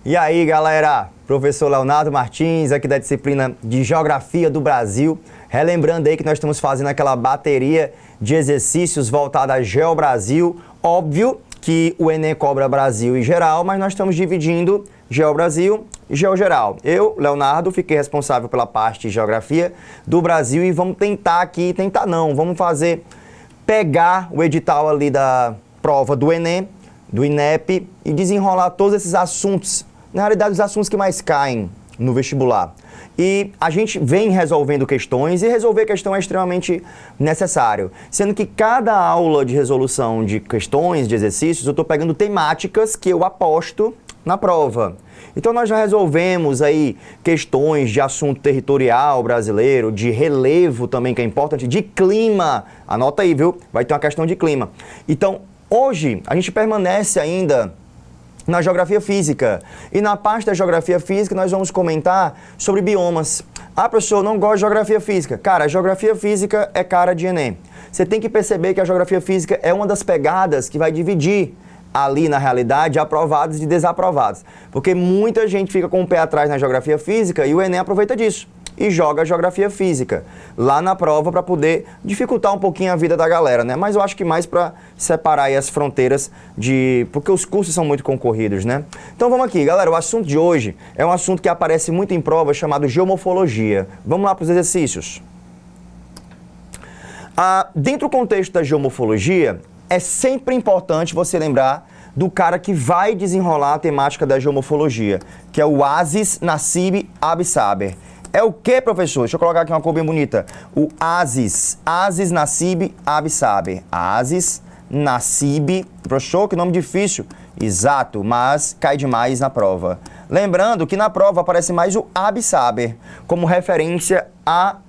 E aí, galera? Professor Leonardo Martins, aqui da disciplina de Geografia do Brasil. Relembrando aí que nós estamos fazendo aquela bateria de exercícios voltada a GeoBrasil. Óbvio que o Enem cobra Brasil e geral, mas nós estamos dividindo GeoBrasil e GeoGeral. Eu, Leonardo, fiquei responsável pela parte de Geografia do Brasil e vamos tentar aqui, vamos fazer, pegar o edital ali da prova do Enem, do INEP e desenrolar todos esses assuntos, na realidade os assuntos que mais caem no vestibular. E a gente vem resolvendo questões e resolver questão é extremamente necessário, sendo que cada aula de resolução de questões, de exercícios, eu estou pegando temáticas que eu aposto na prova. Então nós já resolvemos aí questões de assunto territorial brasileiro, de relevo também, que é importante, de clima. Anota aí, viu? Vai ter uma questão de clima. Então, hoje a gente permanece ainda na geografia física. E na parte da geografia física nós vamos comentar sobre biomas. Ah, professor, não gosto de geografia física. Cara, a geografia física é cara de Enem. Você tem que perceber que a geografia física é uma das pegadas que vai dividir ali, na realidade, aprovados e desaprovados. Porque muita gente fica com o pé atrás na geografia física e o Enem aproveita disso e joga a geografia física lá na prova para poder dificultar um pouquinho a vida da galera, né? Mas eu acho que mais para separar aí as fronteiras porque os cursos são muito concorridos, né? Então vamos aqui, galera, o assunto de hoje é um assunto que aparece muito em prova chamado geomorfologia. Vamos lá para os exercícios. Dentro do contexto da geomorfologia, é sempre importante você lembrar do cara que vai desenrolar a temática da geomorfologia, que é o Aziz Nassib Absaber. É o que, professor? Deixa eu colocar aqui uma cor bem bonita. O Aziz Nassib Absaber. Aziz Nassib, professor, que nome difícil. Exato, mas cai demais na prova. Lembrando que na prova aparece mais o Absaber, como referência ao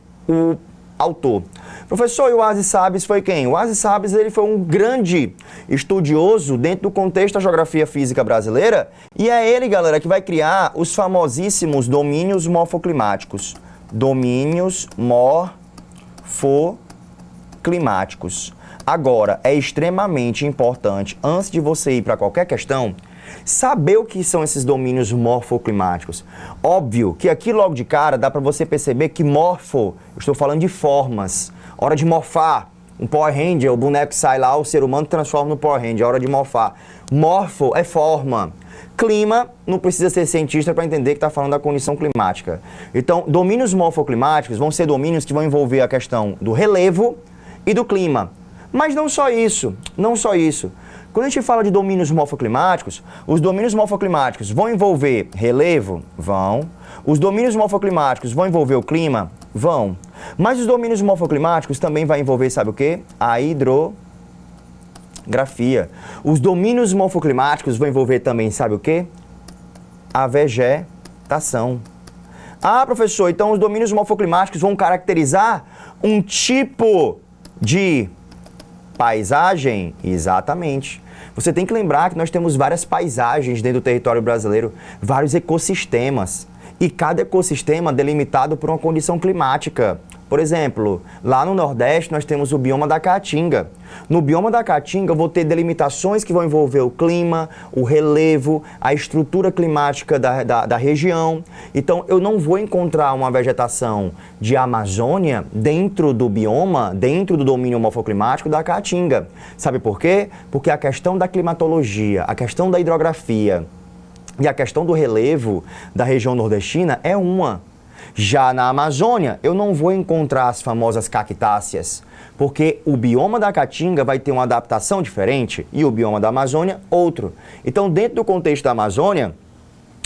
autor. Professor, e o Aziz Sabes foi quem? O Aziz Sabes, ele foi um grande estudioso dentro do contexto da geografia física brasileira e é ele, galera, que vai criar os famosíssimos domínios morfoclimáticos. Domínios morfoclimáticos. Agora, é extremamente importante, antes de você ir para qualquer questão, saber o que são esses domínios morfoclimáticos. Óbvio que aqui logo de cara dá para você perceber que morfo, eu estou falando de formas. Hora de morfar. Um Power Ranger, o boneco que sai lá, o ser humano transforma no Power Ranger, hora de morfar. Morfo é forma. Clima, não precisa ser cientista para entender que está falando da condição climática. Então, domínios morfoclimáticos vão ser domínios que vão envolver a questão do relevo e do clima. Mas não só isso, não só isso. Quando a gente fala de domínios morfoclimáticos, os domínios morfoclimáticos vão envolver relevo? Vão. Os domínios morfoclimáticos vão envolver o clima? Vão. Mas os domínios morfoclimáticos também vai envolver, sabe o quê? A hidrografia. Os domínios morfoclimáticos vão envolver também, sabe o quê? A vegetação. Ah, professor, então os domínios morfoclimáticos vão caracterizar um tipo de paisagem? Exatamente. Você tem que lembrar que nós temos várias paisagens dentro do território brasileiro, vários ecossistemas. E cada ecossistema delimitado por uma condição climática. Por exemplo, lá no Nordeste nós temos o bioma da Caatinga. No bioma da Caatinga eu vou ter delimitações que vão envolver o clima, o relevo, a estrutura climática da região. Então eu não vou encontrar uma vegetação de Amazônia dentro do bioma, dentro do domínio morfoclimático da Caatinga. Sabe por quê? Porque a questão da climatologia, a questão da hidrografia e a questão do relevo da região nordestina é uma. Já na Amazônia, eu não vou encontrar as famosas cactáceas, porque o bioma da Caatinga vai ter uma adaptação diferente e o bioma da Amazônia, outro. Então, dentro do contexto da Amazônia,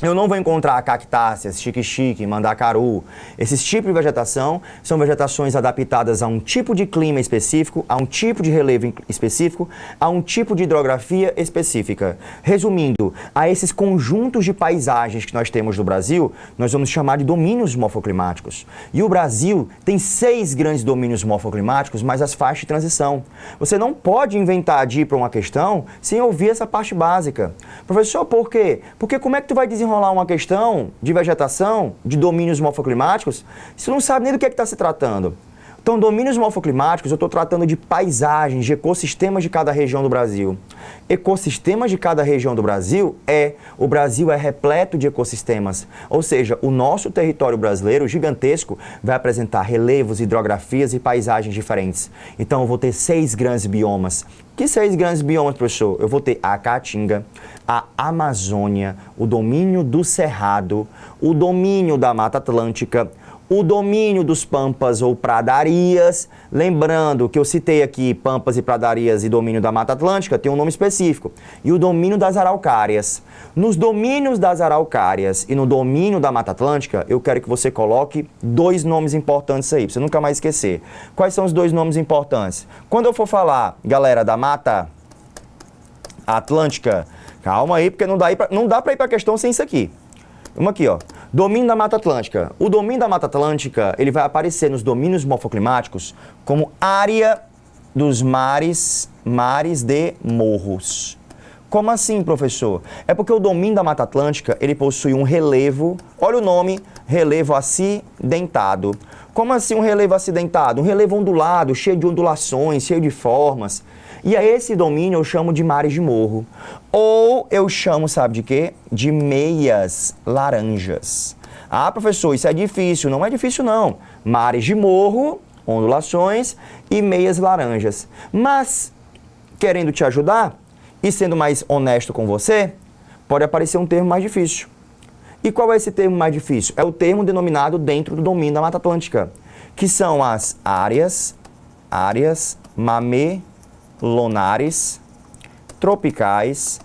eu não vou encontrar cactáceas, xique-xique, mandacaru. Esses tipos de vegetação são vegetações adaptadas a um tipo de clima específico, a um tipo de relevo específico, a um tipo de hidrografia específica. Resumindo, a esses conjuntos de paisagens que nós temos no Brasil, nós vamos chamar de domínios morfoclimáticos. E o Brasil tem 6 grandes domínios morfoclimáticos, mais as faixas de transição. Você não pode inventar de ir para uma questão sem ouvir essa parte básica. Professor, por quê? Porque como é que tu vai desenrolar uma questão de vegetação, de domínios morfoclimáticos, você não sabe nem do que está se tratando. Então, domínios morfoclimáticos, eu estou tratando de paisagens, de ecossistemas de cada região do Brasil. Ecossistemas de cada região do Brasil o Brasil é repleto de ecossistemas. Ou seja, o nosso território brasileiro gigantesco vai apresentar relevos, hidrografias e paisagens diferentes. Então, eu vou ter 6 grandes biomas. Que 6 grandes biomas, professor? Eu vou ter a Caatinga, a Amazônia, o domínio do Cerrado, o domínio da Mata Atlântica, o domínio dos pampas ou pradarias. Lembrando que eu citei aqui pampas e pradarias e domínio da Mata Atlântica, tem um nome específico. E o domínio das araucárias. Nos domínios das araucárias e no domínio da Mata Atlântica, eu quero que você coloque 2 nomes importantes aí, pra você nunca mais esquecer. Quais são os 2 nomes importantes? Quando eu for falar, galera, da Mata Atlântica, calma aí, porque não dá pra ir pra questão sem isso aqui. Vamos aqui, ó. Domínio da Mata Atlântica. O domínio da Mata Atlântica, ele vai aparecer nos domínios morfoclimáticos como área dos mares de morros. Como assim, professor? É porque o domínio da Mata Atlântica, ele possui um relevo, olha o nome, relevo acidentado. Como assim um relevo acidentado? Um relevo ondulado, cheio de ondulações, cheio de formas. E a esse domínio eu chamo de mares de morro. Ou eu chamo, sabe de quê? De meias laranjas. Ah, professor, isso é difícil. Não é difícil, não. Mares de morro, ondulações e meias laranjas. Mas, querendo te ajudar e sendo mais honesto com você, pode aparecer um termo mais difícil. E qual é esse termo mais difícil? É o termo denominado dentro do domínio da Mata Atlântica, que são as áreas mamelonares, tropicais,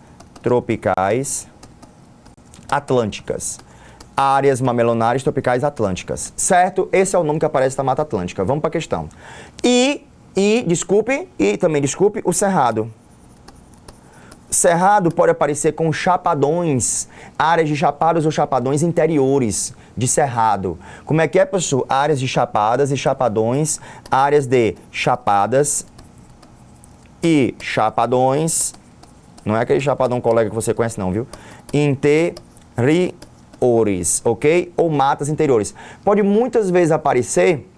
atlânticas. Áreas mamelonares, tropicais, atlânticas. Certo? Esse é o nome que aparece na Mata Atlântica. Vamos para a questão. E também desculpe, o Cerrado. Cerrado pode aparecer com chapadões, áreas de chapadas ou chapadões interiores de cerrado. Como é que é, professor? Áreas de chapadas e chapadões, áreas de chapadas e chapadões, não é aquele chapadão colega que você conhece não, viu? Interiores, ok? Ou matas interiores. Pode muitas vezes aparecer,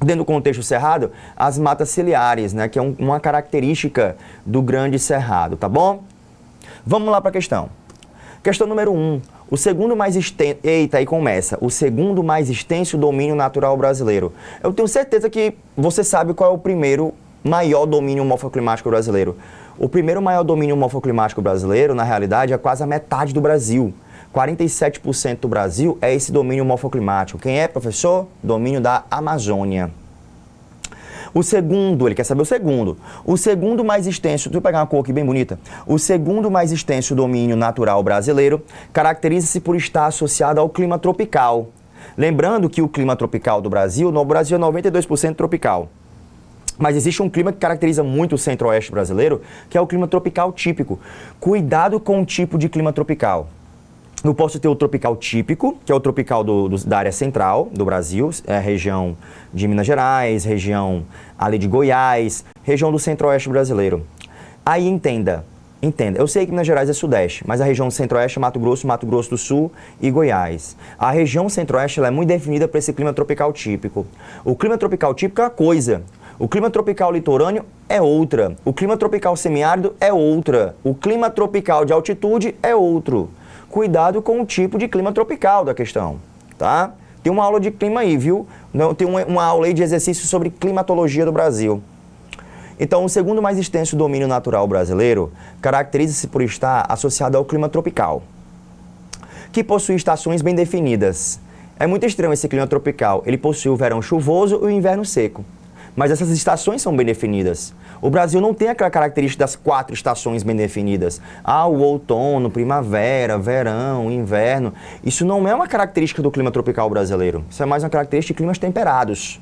dentro do contexto cerrado, as matas ciliares, né? Que é uma característica do grande cerrado, tá bom? Vamos lá para a questão. Questão número 1. O segundo mais extenso... Eita, aí começa. O segundo mais extenso domínio natural brasileiro. Eu tenho certeza que você sabe qual é o primeiro maior domínio morfoclimático brasileiro. O primeiro maior domínio morfoclimático brasileiro, na realidade, é quase a metade do Brasil. 47% do Brasil é esse domínio morfoclimático. Quem é, professor? Domínio da Amazônia. O segundo, ele quer saber o segundo. O segundo mais extenso, deixa eu pegar uma cor aqui bem bonita. O segundo mais extenso domínio natural brasileiro caracteriza-se por estar associado ao clima tropical. Lembrando que o clima tropical do Brasil, no Brasil é 92% tropical. Mas existe um clima que caracteriza muito o centro-oeste brasileiro, que é o clima tropical típico. Cuidado com o tipo de clima tropical. Eu posso ter o tropical típico, que é o tropical da área central do Brasil, região de Minas Gerais, região ali de Goiás, região do centro-oeste brasileiro. Aí entenda, eu sei que Minas Gerais é sudeste, mas a região do centro-oeste é Mato Grosso do Sul e Goiás. A região centro-oeste ela é muito definida por esse clima tropical típico. O clima tropical típico é uma coisa, o clima tropical litorâneo é outra, o clima tropical semiárido é outra, o clima tropical de altitude é outro. Cuidado com o tipo de clima tropical da questão, tá? Tem uma aula de clima aí, viu? Tem uma aula aí de exercício sobre climatologia do Brasil. Então, o segundo mais extenso domínio natural brasileiro caracteriza-se por estar associado ao clima tropical, que possui estações bem definidas. É muito estranho esse clima tropical. Ele possui o verão chuvoso e o inverno seco. Mas essas estações são bem definidas. O Brasil não tem aquela característica das 4 estações bem definidas. Ah, o outono, primavera, verão, inverno. Isso não é uma característica do clima tropical brasileiro. Isso é mais uma característica de climas temperados.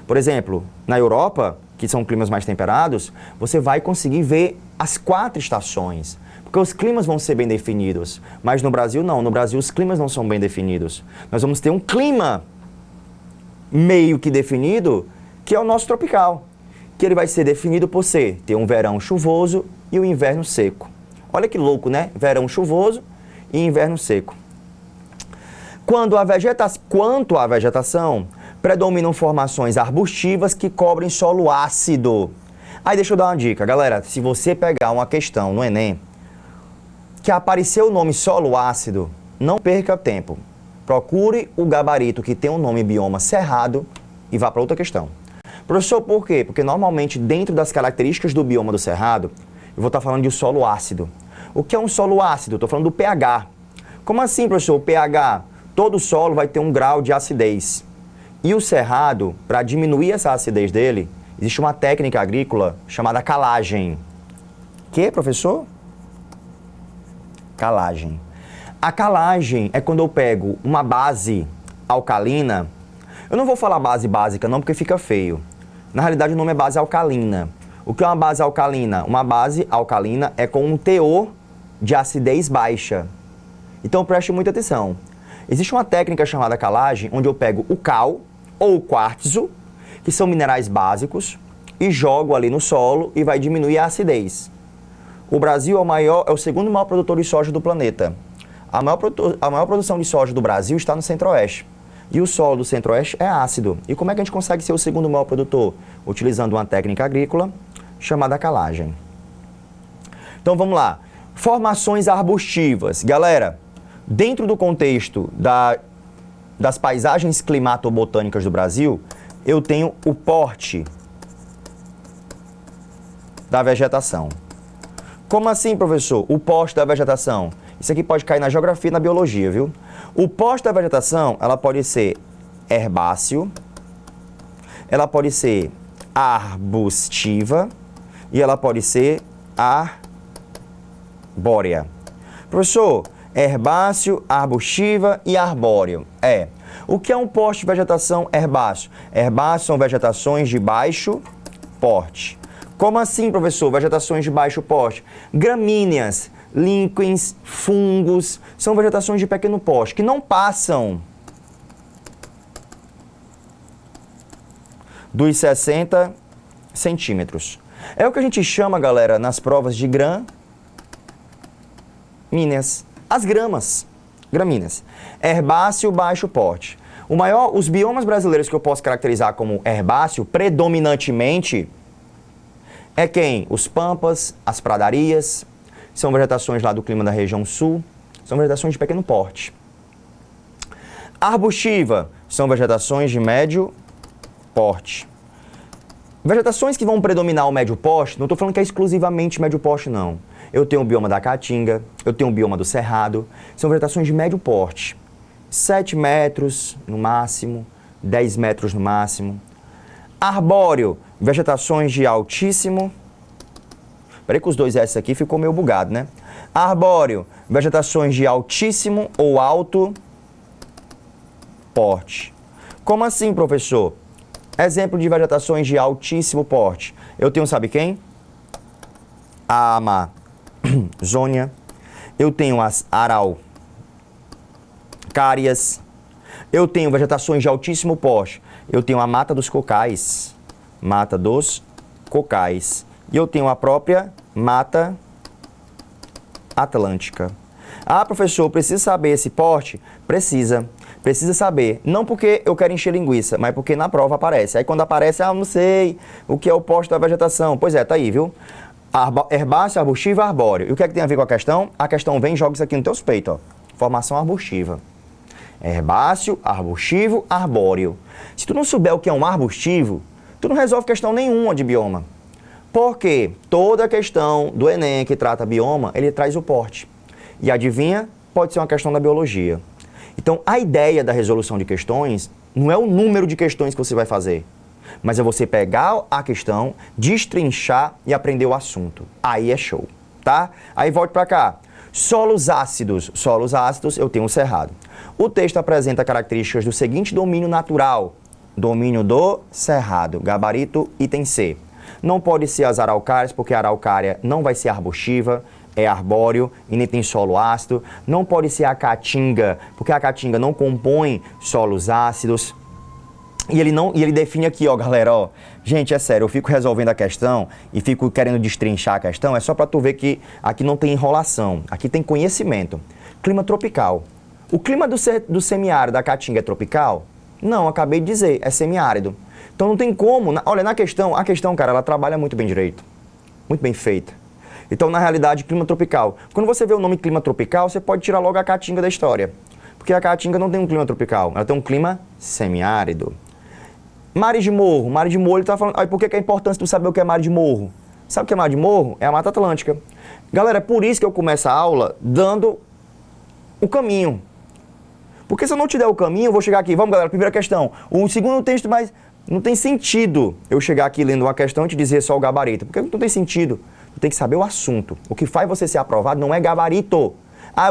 Por exemplo, na Europa, que são climas mais temperados, você vai conseguir ver as 4 estações. Porque os climas vão ser bem definidos. Mas no Brasil, não. No Brasil, os climas não são bem definidos. Nós vamos ter um clima meio que definido, que é o nosso tropical, que ele vai ser definido por ter um verão chuvoso e um inverno seco. Olha que louco, né? Verão chuvoso e inverno seco. Quanto à vegetação, predominam formações arbustivas que cobrem solo ácido. Aí deixa eu dar uma dica, galera, se você pegar uma questão no Enem, que apareceu o nome solo ácido, não perca tempo. Procure o gabarito que tem o nome bioma cerrado e vá para outra questão. Professor, por quê? Porque normalmente dentro das características do bioma do cerrado, eu vou estar falando de solo ácido. O que é um solo ácido? Estou falando do pH. Como assim, professor? O pH, todo solo vai ter um grau de acidez. E o cerrado, para diminuir essa acidez dele, existe uma técnica agrícola chamada calagem. Que, professor? Calagem. A calagem é quando eu pego uma base alcalina. Eu não vou falar base básica não, porque fica feio. Na realidade, o nome é base alcalina. O que é uma base alcalina? Uma base alcalina é com um teor de acidez baixa. Então, preste muita atenção. Existe uma técnica chamada calagem, onde eu pego o cal ou o quartzo, que são minerais básicos, e jogo ali no solo e vai diminuir a acidez. O Brasil é o segundo maior produtor de soja do planeta. A maior produção de soja do Brasil está no Centro-Oeste. E o solo do Centro-Oeste é ácido. E como é que a gente consegue ser o segundo maior produtor? Utilizando uma técnica agrícola chamada calagem. Então vamos lá. Formações arbustivas. Galera, dentro do contexto das paisagens climatobotânicas do Brasil, eu tenho o porte da vegetação. Como assim, professor? O porte da vegetação. Isso aqui pode cair na geografia e na biologia, viu? O porte da vegetação, ela pode ser herbáceo, ela pode ser arbustiva e ela pode ser arbórea. Professor, herbáceo, arbustiva e arbóreo. O que é um porte de vegetação herbáceo? Herbáceos são vegetações de baixo porte. Como assim, professor? Vegetações de baixo porte. Gramíneas, líquens, fungos, são vegetações de pequeno porte, que não passam dos 60 centímetros. É o que a gente chama, galera, nas provas de gramíneas. As gramíneas. Herbáceo, baixo porte. Os biomas brasileiros que eu posso caracterizar como herbáceo, predominantemente, é quem? Os pampas, as pradarias, são vegetações lá do clima da região sul, são vegetações de pequeno porte. Arbustiva, são vegetações de médio porte. Vegetações que vão predominar o médio porte, não estou falando que é exclusivamente médio porte, não. Eu tenho o bioma da Caatinga, eu tenho o bioma do Cerrado, são vegetações de médio porte. 7 metros no máximo, 10 metros no máximo. Arbóreo, vegetações de altíssimo... Peraí que os dois S aqui ficou meio bugado, né? Arbóreo, vegetações de altíssimo ou alto porte. Como assim, professor? Exemplo de vegetações de altíssimo porte. Eu tenho, sabe quem? A Amazônia. Eu tenho as araucárias. Eu tenho vegetações de altíssimo porte. Eu tenho a mata dos cocais. Mata dos cocais. E eu tenho a própria Mata Atlântica. Ah, professor, precisa saber esse porte? Precisa. Precisa saber. Não porque eu quero encher linguiça, mas porque na prova aparece. Aí quando aparece, não sei o que é o porte da vegetação. Pois é, tá aí, viu? Herbáceo, arbustivo e arbóreo. E o que é que tem a ver com a questão? A questão vem e joga isso aqui no teu peito, ó. Formação arbustiva. Herbáceo, arbustivo, arbóreo. Se tu não souber o que é um arbustivo, tu não resolve questão nenhuma de bioma. Porque toda questão do Enem que trata bioma, ele traz o porte. E adivinha? Pode ser uma questão da biologia. Então, a ideia da resolução de questões não é o número de questões que você vai fazer, mas é você pegar a questão, destrinchar e aprender o assunto. Aí é show, tá? Aí volte para cá. Solos ácidos. Solos ácidos, eu tenho o cerrado. O texto apresenta características do seguinte domínio natural. Domínio do cerrado. Gabarito, item C. Não pode ser as araucárias, porque a araucária não vai ser arbustiva, é arbóreo e nem tem solo ácido. Não pode ser a caatinga, porque a caatinga não compõe solos ácidos. E ele define aqui, ó, galera, ó. Gente, é sério, eu fico resolvendo a questão e fico querendo destrinchar a questão, é só para tu ver que aqui não tem enrolação, aqui tem conhecimento. Clima tropical. O clima do semiárido da caatinga é tropical? Não, acabei de dizer, é semiárido. Então não tem como, olha, a questão, cara, ela trabalha muito bem direito, muito bem feita. Então, na realidade, clima tropical. Quando você vê o nome clima tropical, você pode tirar logo a Caatinga da história. Porque a Caatinga não tem um clima tropical, ela tem um clima semiárido. Mares de morro, ele está falando, por que é a importância de saber o que é mar de morro? Sabe o que é mar de morro? É a Mata Atlântica. Galera, é por isso que eu começo a aula dando o caminho. Porque se eu não te der o caminho, eu vou chegar aqui. Vamos, galera, primeira questão. O segundo texto, mas não tem sentido eu chegar aqui lendo uma questão e te dizer só o gabarito. Porque não tem sentido. Tu tem que saber o assunto. O que faz você ser aprovado não é gabarito.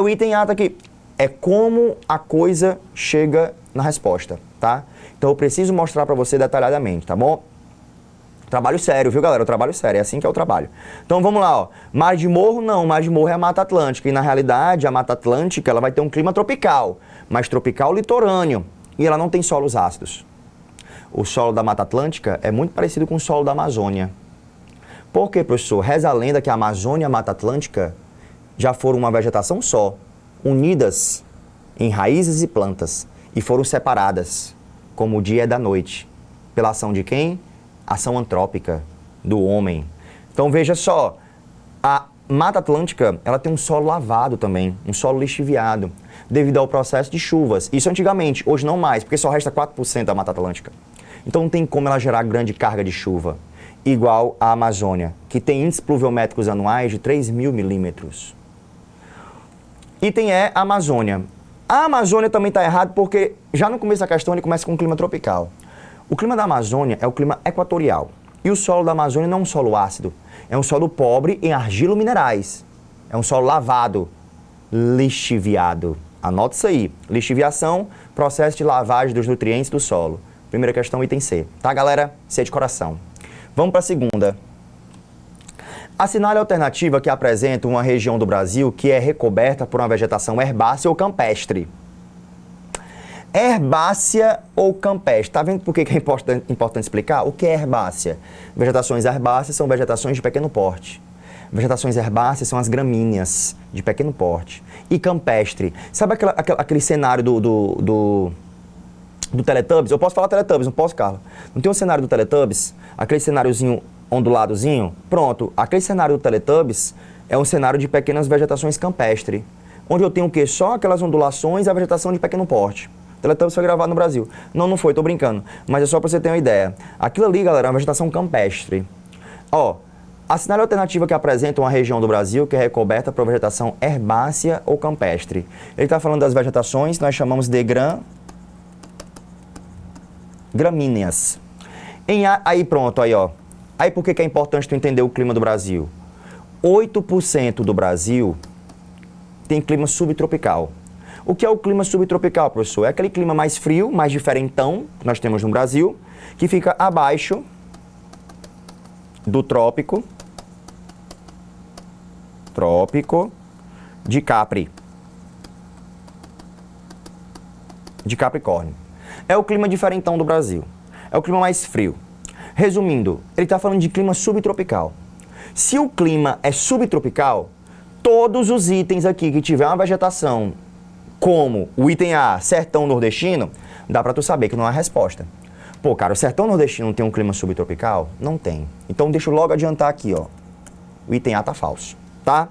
O item A tá aqui. É como a coisa chega na resposta, tá? Então eu preciso mostrar pra você detalhadamente, tá bom? Trabalho sério, viu, galera? Eu trabalho sério, é assim que é o trabalho. Então vamos lá, ó. Mar de morro, não. Mar de morro é a Mata Atlântica. E na realidade, a Mata Atlântica, ela vai ter um clima tropical. Mas tropical litorâneo. E ela não tem solos ácidos. O solo da Mata Atlântica é muito parecido com o solo da Amazônia. Por quê, professor? Reza a lenda que a Amazônia e a Mata Atlântica já foram uma vegetação só, unidas em raízes e plantas, e foram separadas, como o dia é da noite. Pela ação de quem? Ação antrópica do homem. Então veja só, a Mata Atlântica, ela tem um solo lavado também, um solo lixiviado, devido ao processo de chuvas. Isso antigamente, hoje não mais, porque só resta 4% da Mata Atlântica. Então não tem como ela gerar grande carga de chuva, igual a Amazônia, que tem índices pluviométricos anuais de 3.000 milímetros. Item é a Amazônia. A Amazônia também está errado porque já no começo da questão ele começa com um clima tropical. O clima da Amazônia é o clima equatorial. E o solo da Amazônia não é um solo ácido, é um solo pobre em argilo-minerais. É um solo lavado, lixiviado. Anota isso aí. Lixiviação, processo de lavagem dos nutrientes do solo. Primeira questão, item C. Tá, galera? C de coração. Vamos para a segunda. Assinale a alternativa que apresenta uma região do Brasil que é recoberta por uma vegetação herbácea ou campestre. Herbácea ou campestre. Tá vendo por que é importante explicar? O que é herbácea? Vegetações herbáceas são vegetações de pequeno porte. Vegetações herbáceas são as gramíneas de pequeno porte. E campestre. Sabe aquele cenário do Teletubbies? Eu posso falar Teletubbies, não posso, Carla? Não tem um cenário do Teletubbies? Aquele cenáriozinho onduladozinho? Pronto. Aquele cenário do Teletubbies é um cenário de pequenas vegetações campestre. Onde eu tenho o quê? Só aquelas ondulações e a vegetação de pequeno porte. Teletubbies foi gravado no Brasil. Não foi, tô brincando. Mas é só pra você ter uma ideia. Aquilo ali, galera, é uma vegetação campestre. Ó, assinale a alternativa que apresenta uma região do Brasil que é recoberta por vegetação herbácea ou campestre. Ele está falando das vegetações que nós chamamos de gramíneas. Aí pronto, aí ó. Aí por que é importante tu entender o clima do Brasil? 8% do Brasil tem clima subtropical. O que é o clima subtropical, professor? É aquele clima mais frio, mais diferentão que nós temos no Brasil, que fica abaixo do trópico de Capricórnio. É o clima diferentão do Brasil. É o clima mais frio. Resumindo, ele está falando de clima subtropical. Se o clima é subtropical, todos os itens aqui que tiver uma vegetação, como o item A, sertão nordestino, dá para tu saber que não é a resposta. Pô, cara, o sertão nordestino tem um clima subtropical? Não tem. Então deixa eu logo adiantar aqui, ó. O item A tá falso, tá?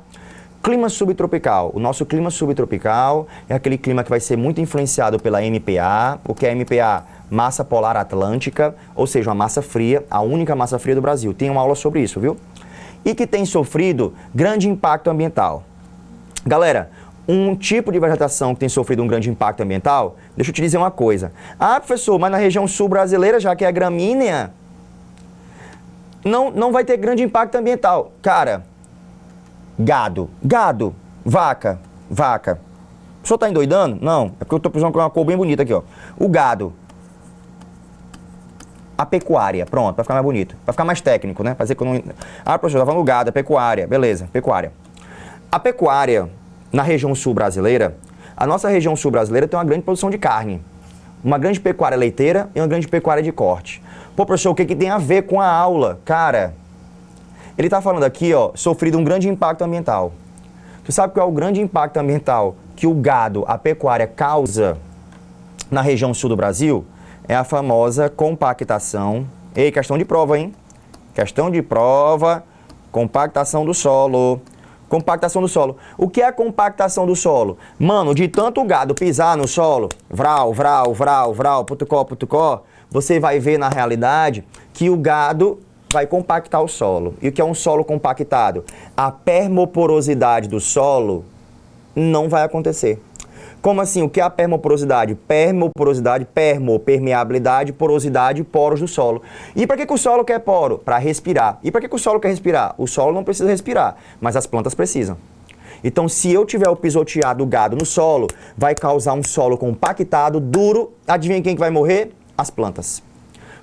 Clima subtropical. O nosso clima subtropical é aquele clima que vai ser muito influenciado pela MPA. O que é MPA? Massa polar atlântica, ou seja, uma massa fria, a única massa fria do Brasil. Tem uma aula sobre isso, viu? E que tem sofrido grande impacto ambiental. Galera, um tipo de vegetação que tem sofrido um grande impacto ambiental, deixa eu te dizer uma coisa. Professor, mas na região sul brasileira, já que é gramínea, não vai ter grande impacto ambiental. Cara, gado, vaca. O senhor tá endoidando? Não, é porque eu tô precisando de uma cor bem bonita aqui, ó. O gado. A pecuária, pronto, pra ficar mais bonito. Pra ficar mais técnico, né? Pra dizer que eu não... professor, tá falando gado, é pecuária. Beleza, pecuária. A pecuária, na região sul brasileira, a nossa região sul brasileira tem uma grande produção de carne. Uma grande pecuária leiteira e uma grande pecuária de corte. Pô, professor, o que tem a ver com a aula? Cara, ele tá falando aqui, ó, sofrido um grande impacto ambiental. Tu sabe qual é o grande impacto ambiental que o gado, a pecuária, causa na região sul do Brasil? é a famosa compactação. Ei, questão de prova, hein? Questão de prova, compactação do solo. Compactação do solo. O que é a compactação do solo? Mano, de tanto gado pisar no solo, vral, vral, vral, vral, putucó, putucó, você vai ver na realidade que o gado vai compactar o solo. E o que é um solo compactado? A permoporosidade do solo não vai acontecer. Como assim? O que é a permoporosidade? Permoporosidade, permeabilidade, porosidade, poros do solo. E para que o solo quer poro? Para respirar. E para que o solo quer respirar? O solo não precisa respirar, mas as plantas precisam. Então, se eu tiver o pisotear do gado no solo, vai causar um solo compactado, duro. Adivinha quem que vai morrer? As plantas.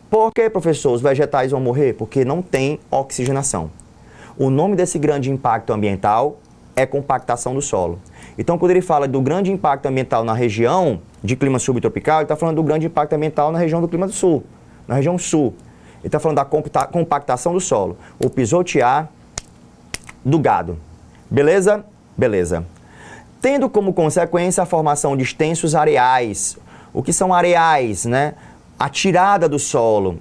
Por que, professor, os vegetais vão morrer? Porque não tem oxigenação. O nome desse grande impacto ambiental é compactação do solo. Então, quando ele fala do grande impacto ambiental na região de clima subtropical, ele está falando do grande impacto ambiental na região do clima do sul, na região sul. Ele está falando da compactação do solo, o pisotear do gado. Beleza? Beleza. Tendo como consequência a formação de extensos areais. O que são areais, né? A tirada do solo.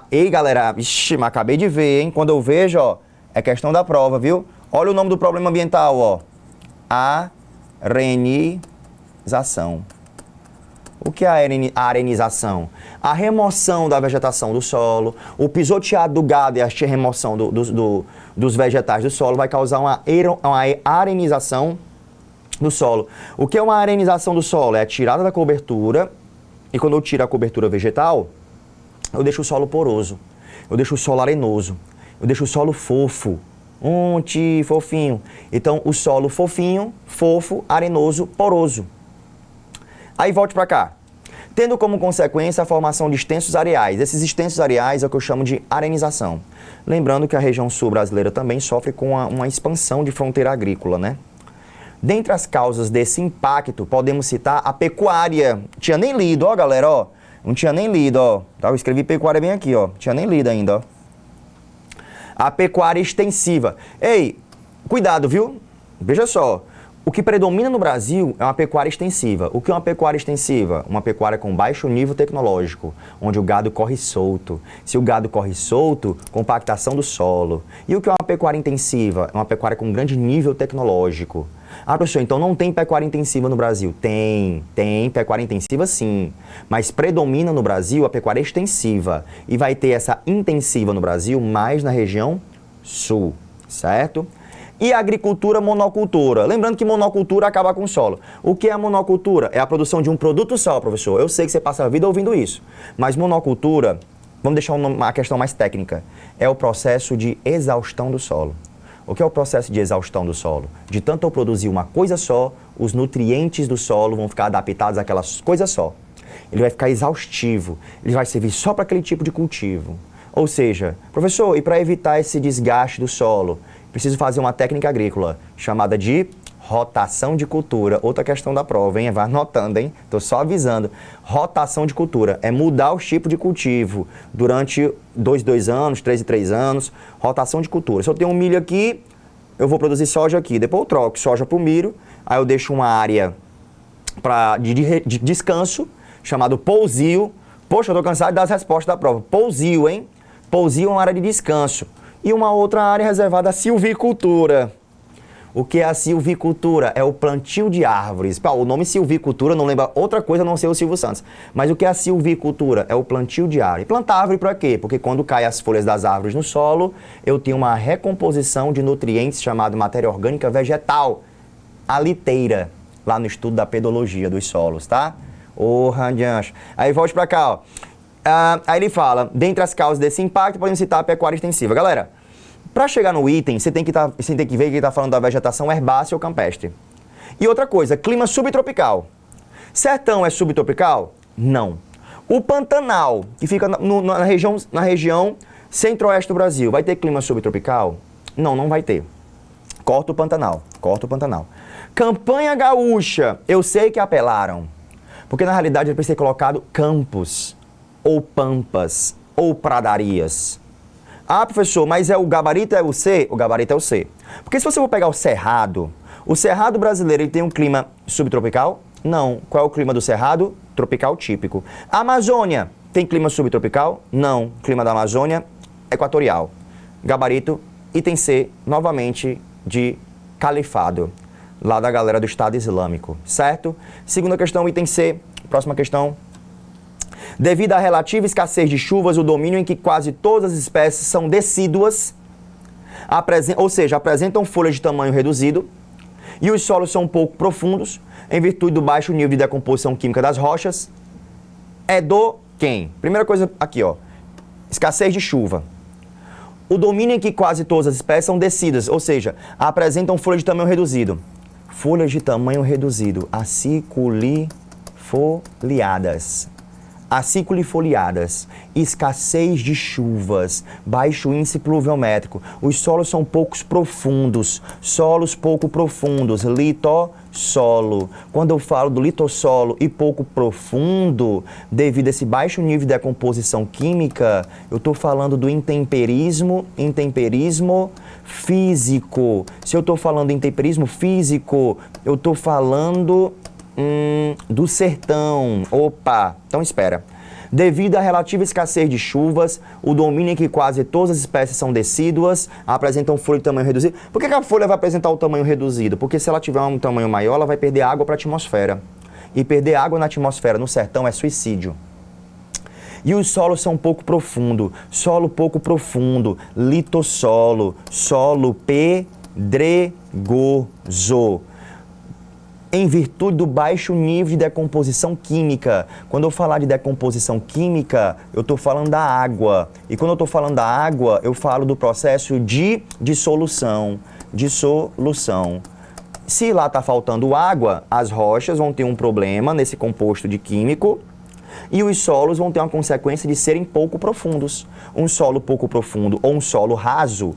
Ei, galera, ixi, mas acabei de ver, hein? Quando eu vejo, ó, é questão da prova, viu? Olha o nome do problema ambiental, ó. Arenização. O que é a arenização? A remoção da vegetação do solo, o pisoteado do gado e a remoção dos vegetais do solo vai causar uma arenização do solo. O que é uma arenização do solo? É a tirada da cobertura, e quando eu tiro a cobertura vegetal, eu deixo o solo poroso, eu deixo o solo arenoso, eu deixo o solo fofo. Fofinho. Então, o solo fofinho, fofo, arenoso, poroso. Aí, volte para cá. Tendo como consequência a formação de extensos areais. Esses extensos areais é o que eu chamo de arenização. Lembrando que a região sul brasileira também sofre com uma expansão de fronteira agrícola, né? Dentre as causas desse impacto, podemos citar a pecuária. Tinha nem lido, ó, galera, ó. Não tinha nem lido, ó. Eu escrevi pecuária bem aqui, ó. Tinha nem lido ainda, ó. A pecuária extensiva. Ei, cuidado, viu? Veja só, o que predomina no Brasil é uma pecuária extensiva. O que é uma pecuária extensiva? Uma pecuária com baixo nível tecnológico, onde o gado corre solto. Se o gado corre solto, compactação do solo. E o que é uma pecuária intensiva? É uma pecuária com grande nível tecnológico. Ah, professor, então não tem pecuária intensiva no Brasil? Tem pecuária intensiva sim, mas predomina no Brasil a pecuária extensiva e vai ter essa intensiva no Brasil mais na região sul, certo? E a agricultura monocultura. Lembrando que monocultura acaba com o solo. O que é a monocultura? É a produção de um produto só, professor. Eu sei que você passa a vida ouvindo isso, mas monocultura, vamos deixar uma questão mais técnica, é o processo de exaustão do solo. O que é o processo de exaustão do solo? De tanto eu produzir uma coisa só, os nutrientes do solo vão ficar adaptados àquela coisa só. Ele vai ficar exaustivo, ele vai servir só para aquele tipo de cultivo. Ou seja, professor, e para evitar esse desgaste do solo, preciso fazer uma técnica agrícola chamada de rotação de cultura. Outra questão da prova, hein? Vai anotando, hein? Estou só avisando. Rotação de cultura é mudar o tipo de cultivo durante 2 anos, 3 e 3 anos. Rotação de cultura. Se eu tenho um milho aqui, eu vou produzir soja aqui. Depois eu troco soja para o milho. Aí eu deixo uma área de descanso, chamado pousio. Poxa, eu estou cansado das respostas da prova. Pousio, hein? Pousio é uma área de descanso. E uma outra área reservada à silvicultura. O que é a silvicultura? É o plantio de árvores. O nome silvicultura não lembra outra coisa a não ser o Silvio Santos. Mas o que é a silvicultura? É o plantio de árvore. Plantar árvore para quê? Porque quando caem as folhas das árvores no solo, eu tenho uma recomposição de nutrientes chamada matéria orgânica vegetal, a liteira, lá no estudo da pedologia dos solos, tá? Aí volte para cá, ó. Aí ele fala, dentre as causas desse impacto, podemos citar a pecuária extensiva. Galera, para chegar no item, você tem que ver que ele está falando da vegetação herbácea ou campestre. E outra coisa, clima subtropical. Sertão é subtropical? Não. O Pantanal, que fica na região centro-oeste do Brasil, vai ter clima subtropical? Não, não vai ter. Corta o Pantanal. Campanha gaúcha, eu sei que apelaram. Porque na realidade ele precisa ter colocado campos, ou pampas, ou pradarias. Ah, professor, mas o gabarito é o C? O gabarito é o C. Porque se você for pegar o Cerrado brasileiro, ele tem um clima subtropical? Não. Qual é o clima do Cerrado? Tropical típico. Amazônia, Tem clima subtropical? Não. Clima da Amazônia, equatorial. Gabarito, item C, novamente de califado, lá da galera do Estado Islâmico, certo? Segunda questão, item C, próxima questão. Devido à relativa escassez de chuvas, o domínio em que quase todas as espécies são decíduas, ou seja, apresentam folhas de tamanho reduzido, e os solos são pouco profundos, em virtude do baixo nível de decomposição química das rochas, é do quem? Primeira coisa aqui, ó, escassez de chuva. O domínio em que quase todas as espécies são decíduas, ou seja, apresentam folhas de tamanho reduzido. Folhas de tamanho reduzido, aciculifoliadas. Aciculifoliadas, escassez de chuvas, baixo índice pluviométrico, os solos são poucos profundos, solos pouco profundos, litossolo. Quando eu falo do litossolo e pouco profundo, devido a esse baixo nível de decomposição química, eu estou falando do intemperismo físico. Se eu estou falando de intemperismo físico, eu estou falando do sertão. Opa, então espera. Devido à relativa escassez de chuvas, o domínio em que quase todas as espécies são decíduas, apresentam folha de tamanho reduzido. Por que a folha vai apresentar o tamanho reduzido? Porque se ela tiver um tamanho maior, ela vai perder água para a atmosfera. E perder água na atmosfera no sertão é suicídio. E os solos são pouco profundo, solo pouco profundo, litossolo, solo pedregoso. Em virtude do baixo nível de decomposição química. Quando eu falar de decomposição química, eu estou falando da água. E quando eu estou falando da água, eu falo do processo de dissolução. Se lá está faltando água, as rochas vão ter um problema nesse composto de químico e os solos vão ter uma consequência de serem pouco profundos. Um solo pouco profundo ou um solo raso,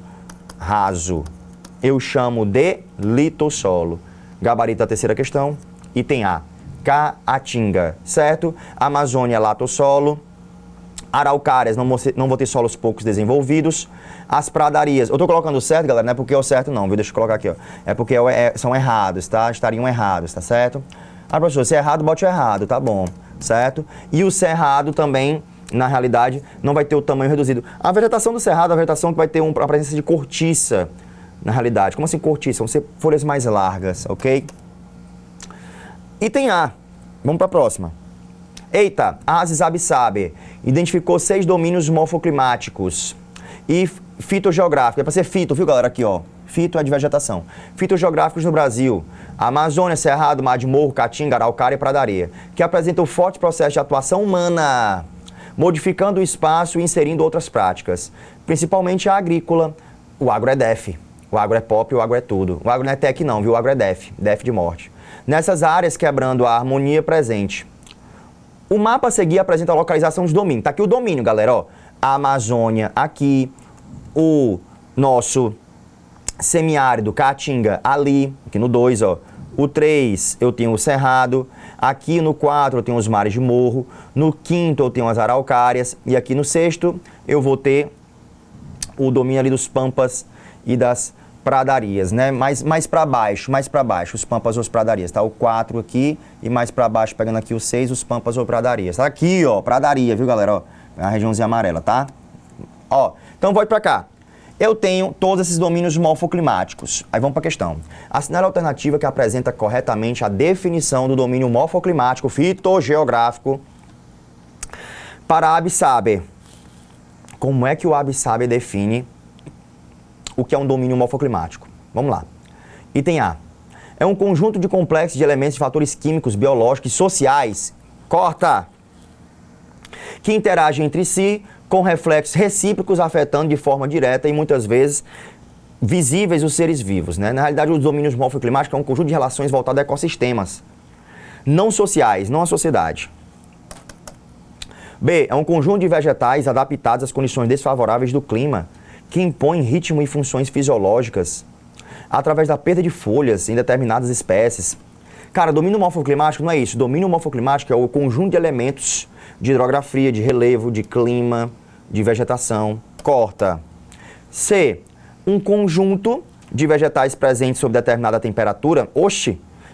eu chamo de litossolo. Gabarito da terceira questão, item A, Caatinga, certo? Amazônia, latossolo. Araucárias, não vou ter solos poucos desenvolvidos. As pradarias, eu estou colocando certo, galera, não é porque é o certo não, viu? Deixa eu colocar aqui, ó. É porque são errados, tá? Estariam errados, tá certo? Ah, professor, se é errado, bote o errado, tá bom, certo? E o cerrado também, na realidade, não vai ter o tamanho reduzido. A vegetação do cerrado é a vegetação que vai ter a presença de cortiça, na realidade. Como assim cortiça? Vão ser folhas mais largas, ok? Item A. Vamos para a próxima. Eita, Asis Absaber identificou 6 domínios morfoclimáticos e fitogeográficos. É para ser fito, viu, galera? Aqui, ó. Fito é de vegetação. Fitogeográficos no Brasil. Amazônia, Cerrado, Mar de Morro, Caatinga, Araucária e Pradaria, que apresentam forte processo de atuação humana, modificando o espaço e inserindo outras práticas, principalmente a agrícola. O agro é DEF. O agro é pop, o agro é tudo. O agro não é tech não, viu? O agro é DEF de morte. Nessas áreas, quebrando a harmonia presente. O mapa a seguir apresenta a localização de domínio. Tá aqui o domínio, galera, ó. A Amazônia aqui, o nosso semiárido, Caatinga, ali, aqui no 2, ó. O 3, eu tenho o Cerrado. Aqui no 4, eu tenho os mares de morro. No 5º, eu tenho as araucárias. E aqui no 6º, eu vou ter o domínio ali dos pampas e das pradarias, né? Mais para baixo, os pampas ou as pradarias, tá? O 4 aqui e mais para baixo, pegando aqui o 6, os pampas ou pradarias. Tá aqui, ó, pradaria, viu, galera? Ó, a regiãozinha amarela, tá? Ó, então volte para cá. Eu tenho todos esses domínios morfoclimáticos. Aí vamos para a questão. Assinale a alternativa que apresenta corretamente a definição do domínio morfoclimático fitogeográfico para a Absaber. Como é que o Absaber define o que é um domínio morfoclimático? Vamos lá. Item A. É um conjunto de complexos de elementos e fatores químicos, biológicos e sociais, que interagem entre si com reflexos recíprocos afetando de forma direta e muitas vezes visíveis os seres vivos, né? Na realidade, os domínios morfoclimáticos é um conjunto de relações voltado a ecossistemas, não sociais, não a sociedade. B. É um conjunto de vegetais adaptados às condições desfavoráveis do clima, que impõem ritmo e funções fisiológicas através da perda de folhas em determinadas espécies. Cara, domínio morfoclimático não é isso. Domínio morfoclimático é o conjunto de elementos de hidrografia, de relevo, de clima, de vegetação. C. Um conjunto de vegetais presentes sob determinada temperatura,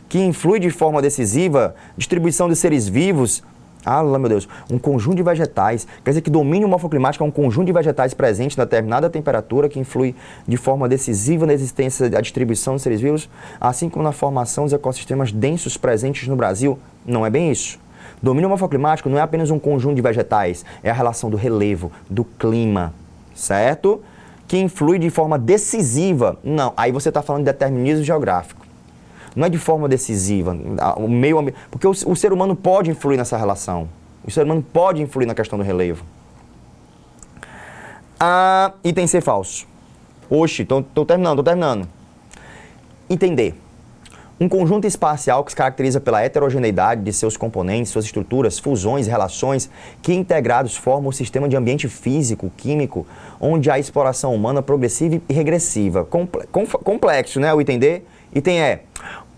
que influi de forma decisiva a distribuição de seres vivos Ah, meu Deus, um conjunto de vegetais. Quer dizer que domínio morfoclimático é um conjunto de vegetais presentes na determinada temperatura que influi de forma decisiva na existência da distribuição de seres vivos, assim como na formação dos ecossistemas densos presentes no Brasil. Não é bem isso. Domínio morfoclimático não é apenas um conjunto de vegetais, é a relação do relevo, do clima, certo? Que influi de forma decisiva. Não, aí você está falando de determinismo geográfico. Não é de forma decisiva, o meio ambiente, porque o ser humano pode influir nessa relação. O ser humano pode influir na questão do relevo. Item C falso. Oxi, tô terminando. Entender. Um conjunto espacial que se caracteriza pela heterogeneidade de seus componentes, suas estruturas, fusões, relações, que integrados formam um sistema de ambiente físico, químico, onde há exploração humana progressiva e regressiva. Complexo, né? O item D. Item E.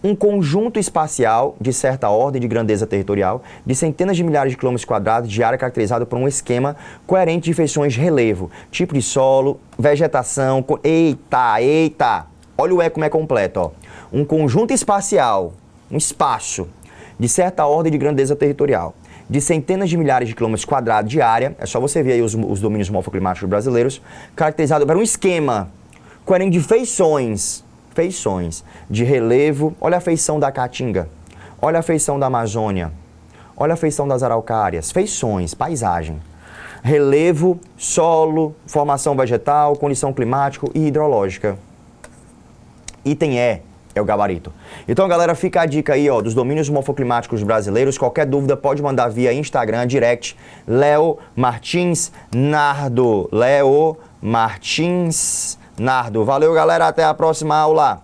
Um conjunto espacial de certa ordem de grandeza territorial, de centenas de milhares de quilômetros quadrados de área caracterizado por um esquema coerente de feições de relevo, tipo de solo, vegetação... Eita! Olha o E como é completo, ó. Um conjunto espacial, um espaço, de certa ordem de grandeza territorial, de centenas de milhares de quilômetros quadrados de área, é só você ver aí os domínios morfoclimáticos brasileiros, caracterizado por um esquema coerente de feições de relevo. Olha a feição da Caatinga, olha a feição da Amazônia, olha a feição das araucárias, feições, paisagem, relevo, solo, formação vegetal, condição climática e hidrológica. Item E é o gabarito. Então, galera, fica a dica aí, ó, dos domínios morfoclimáticos brasileiros. Qualquer dúvida pode mandar via Instagram, direct, Leo Martins Nardo. Leo Martins Nardo. Valeu, galera. Até a próxima aula.